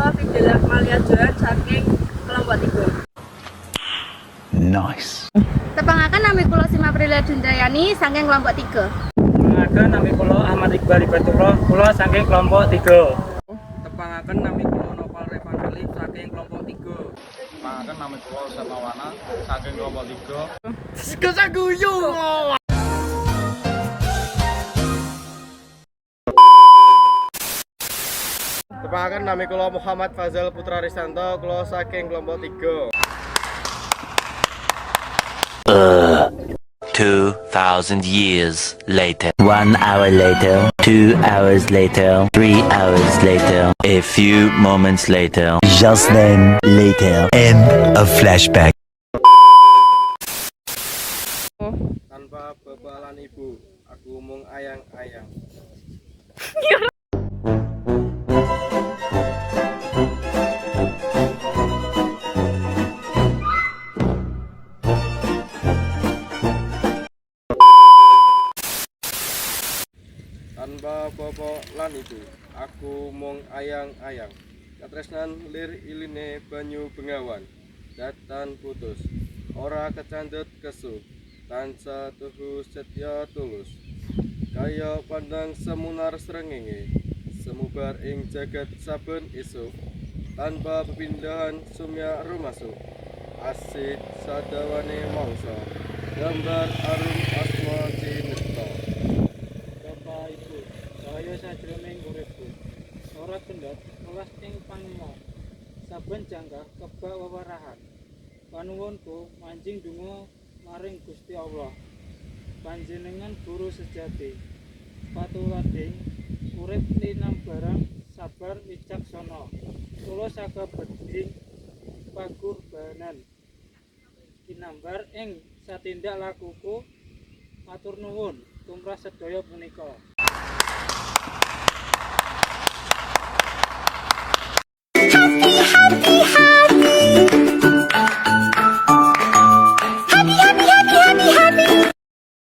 kula Fidela Malia Johan saking kelompok 3. Nice. Tepangaken nami kula Sima Prilly Dundayani saking kelompok 3. Tepangaken nami kula Ahmad Iqbal Ibatullah kula saking kelompok 3. Tepangaken nami kula Noval Revan Khalif saking kelompok 3. Tepangaken nami kula Samawana saking kelompok 3. Kesaguyu. Tepangaken nami kula Muhammad Fazal Putra Risanto kula saking kelompok 3. 2,000 years later. 1 hour later. 2 hours later. 3 hours later. A few moments later. Just then later. End of flashback. Tanpa bapak lan ibu, aku mung ayang-ayang. Tanpa bapak lan ibu, aku mung ayang-ayang. Katresnan lir iline banyu bengawan, datan putus, ora kecandhet kesu, tansah tuhu setya tulus. Kaya pandang semunar srengenge, semubar ing jagat saben esuk, tanpa pepindahan sumya rumasuk. Asih sadawane mangsa, gambar arum asma cinipta. Bapak Ibu, saya sajroning uripku. Ora kendhat welas ing panema. Saben janggah kebak wewarahan. Panuwunku manjing donga maring Gusti Allah. Panjenengan guru sejati. Patulading urip linambarang sabar wicaksana. Kula sakabehing pagurbanan. Kinambar ing satindak lakuku matur nuwun tumrap sedaya punika.